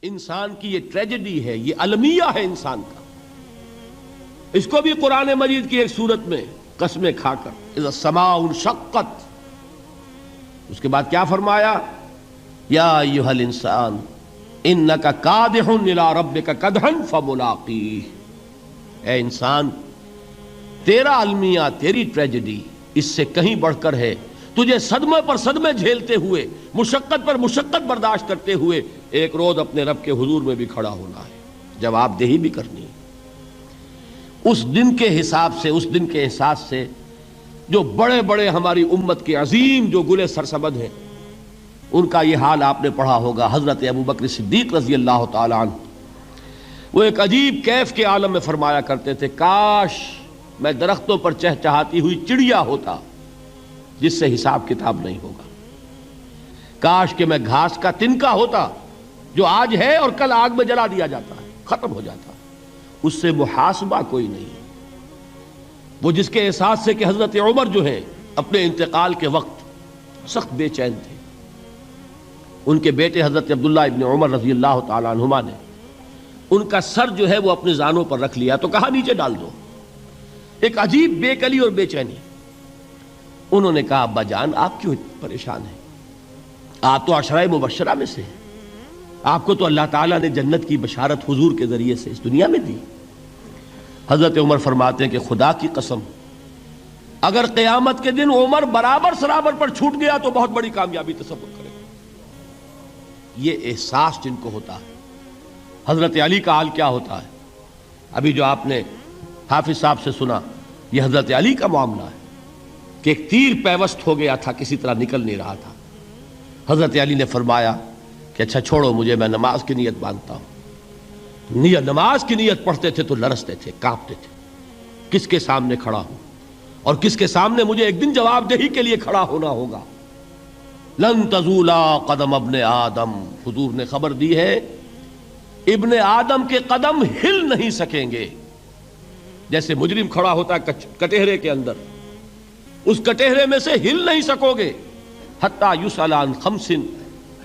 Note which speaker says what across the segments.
Speaker 1: انسان کی یہ ٹریجڈی ہے، یہ المیہ ہے انسان کا. اس کو بھی قرآن مجید کی ایک صورت میں قسمیں کھا کر اذا السماء انشقت، اس کے بعد کیا فرمایا؟ یا ایھا الانسان انک کادح الی ربک کدحا فملاقیہ، اے انسان تیرا المیہ، تیری ٹریجڈی اس سے کہیں بڑھ کر ہے. تجھے صدمے پر صدمے جھیلتے ہوئے، مشقت پر مشقت برداشت کرتے ہوئے ایک روز اپنے رب کے حضور میں بھی کھڑا ہونا ہے، جواب دہی بھی کرنی ہے. اس دن کے حساب سے، اس دن کے احساس سے جو بڑے بڑے ہماری امت کے عظیم جو گلے سرسبد ہیں، ان کا یہ حال آپ نے پڑھا ہوگا. حضرت ابوبکر صدیق رضی اللہ تعالی عنہ وہ ایک عجیب کیف کے عالم میں فرمایا کرتے تھے، کاش میں درختوں پر چہچہاتی ہوئی چڑیا ہوتا جس سے حساب کتاب نہیں ہوگا. کاش کہ میں گھاس کا تنکا ہوتا جو آج ہے اور کل آگ میں جلا دیا جاتا ہے، ختم ہو جاتا، اس سے محاسبہ کوئی نہیں. وہ جس کے احساس سے کہ حضرت عمر جو ہے اپنے انتقال کے وقت سخت بے چین تھے. ان کے بیٹے حضرت عبداللہ ابن عمر رضی اللہ تعالی عنہما نے ان کا سر جو ہے وہ اپنے زانوں پر رکھ لیا تو کہا نیچے ڈال دو. ایک عجیب بے کلی اور بے چینی. انہوں نے کہا ابا جان آپ کیوں پریشان ہیں؟ آپ تو عشرہ مبشرہ میں سے ہیں، آپ کو تو اللہ تعالیٰ نے جنت کی بشارت حضور کے ذریعے سے اس دنیا میں دی. حضرت عمر فرماتے ہیں کہ خدا کی قسم اگر قیامت کے دن عمر برابر سرابر پر چھوٹ گیا تو بہت بڑی کامیابی تصور کرے. یہ احساس جن کو ہوتا ہے. حضرت علی کا حال کیا ہوتا ہے؟ ابھی جو آپ نے حافظ صاحب سے سنا، یہ حضرت علی کا معاملہ ہے کہ ایک تیر پیوست ہو گیا تھا، کسی طرح نکل نہیں رہا تھا. حضرت علی نے فرمایا کہ اچھا چھوڑو مجھے، میں نماز کی نیت باندھتا ہوں. نماز کی نیت پڑھتے تھے تو لرزتے تھے، کانپتے تھے، کس کے سامنے کھڑا ہوں اور کس کے سامنے مجھے ایک دن جواب دہی کے لیے کھڑا ہونا ہوگا. لن تزولا قدم ابن آدم، حضور نے خبر دی ہے ابن آدم کے قدم ہل نہیں سکیں گے. جیسے مجرم کھڑا ہوتا ہے کٹہرے کے اندر، اس کٹہرے میں سے ہل نہیں سکو گے حتی یسأل عن خمس،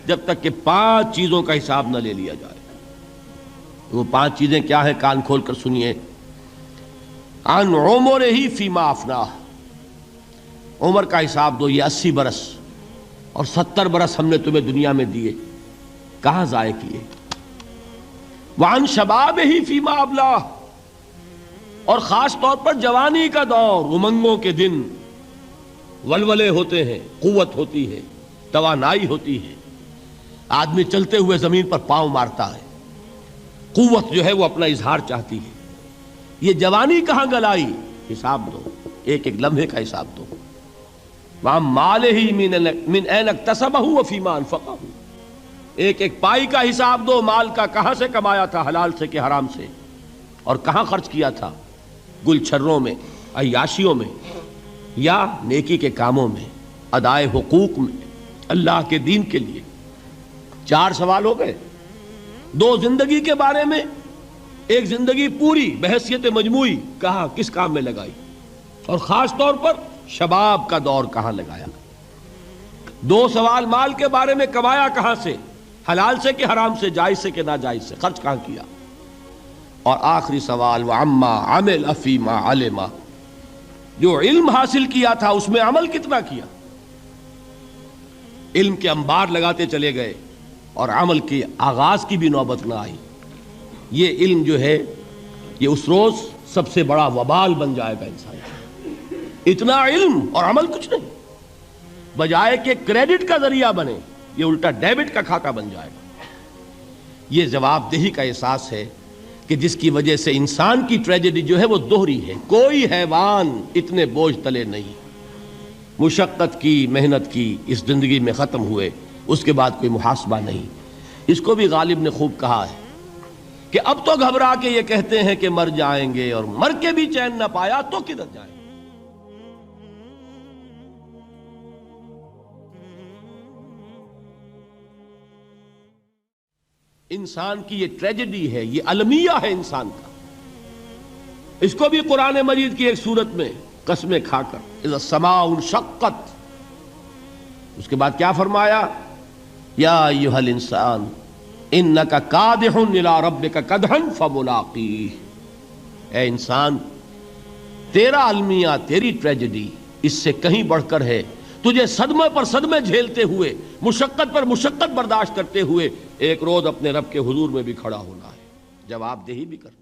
Speaker 1: جب تک کہ 5 چیزوں کا حساب نہ لے لیا جائے. وہ 5 چیزیں کیا ہیں؟ کان کھول کر سنیے. عن عمرہ فیما افناہ، عمر کا حساب دو. یہ 80 برس اور 70 برس ہم نے تمہیں دنیا میں دیے، کہاں ضائع کیے؟ وعن شبابہ فیما ابلاہ، اور خاص طور پر جوانی کا دور، امنگوں کے دن، ولولے ہوتے ہیں، قوت ہوتی ہے، توانائی ہوتی ہے، آدمی چلتے ہوئے زمین پر پاؤں مارتا ہے، قوت جو ہے وہ اپنا اظہار چاہتی ہے. یہ جوانی کہاں گلائی؟ حساب دو، ایک ایک لمحے کا حساب دو. وَعَن مَالِهِ مِنْ أَيْنَ اكْتَسَبَهُ وَفِيمَا أَنْفَقَهُ، ایک ایک پائی کا حساب دو. مال کا کہاں سے کمایا تھا، حلال سے کہ حرام سے، اور کہاں خرچ کیا تھا، گل چھروں میں، عیاشیوں میں، یا نیکی کے کاموں میں، ادائے حقوق میں، اللہ کے دین کے لیے. 4 سوال ہو گئے. 2 زندگی کے بارے میں، ایک زندگی پوری بحیثیت مجموعی کہاں کس کام میں لگائی، اور خاص طور پر شباب کا دور کہاں لگایا. 2 سوال مال کے بارے میں، کمایا کہاں سے، حلال سے کہ حرام سے، جائز سے کہ ناجائز سے، خرچ کہاں کیا. اور آخری سوال وَعَمَّا عَمِلَ فِيمَا عَلِمَ، جو علم حاصل کیا تھا اس میں عمل کتنا کیا. علم کے انبار لگاتے چلے گئے اور عمل کے آغاز کی بھی نوبت نہ آئی. یہ علم جو ہے یہ اس روز سب سے بڑا وبال بن جائے گا انسان. اتنا علم اور عمل کچھ نہیں، بجائے کہ کریڈٹ کا ذریعہ بنے یہ الٹا ڈیبٹ کا کھاتا بن جائے گا. یہ جواب دہی کا احساس ہے کہ جس کی وجہ سے انسان کی ٹریجڈی جو ہے وہ دوہری ہے. کوئی حیوان اتنے بوجھ تلے نہیں. مشقت کی، محنت کی، اس زندگی میں ختم ہوئے، اس کے بعد کوئی محاسبہ نہیں. اس کو بھی غالب نے خوب کہا ہے کہ اب تو گھبرا کے یہ کہتے ہیں کہ مر جائیں گے، اور مر کے بھی چین نہ پایا تو کدھر جائیں گے. انسان کی یہ ٹریجڈی ہے، یہ المیہ ہے انسان کا. اس کو بھی قرآن مجید کی ایک صورت میں قسمیں کھا کر اذا السماء انشقت، اس کے بعد کیا فرمایا؟ یا ایھا الانسان انک کادح الی ربک کدحا فملاقیہ، اے انسان تیرا المیہ، تیری ٹریجڈی اس سے کہیں بڑھ کر ہے، تجھے صدمے پر صدمے جھیلتے ہوئے، مشقت پر مشقت برداشت کرتے ہوئے ایک روز اپنے رب کے حضور میں بھی کھڑا ہونا ہے، جواب دہی بھی کرنا۔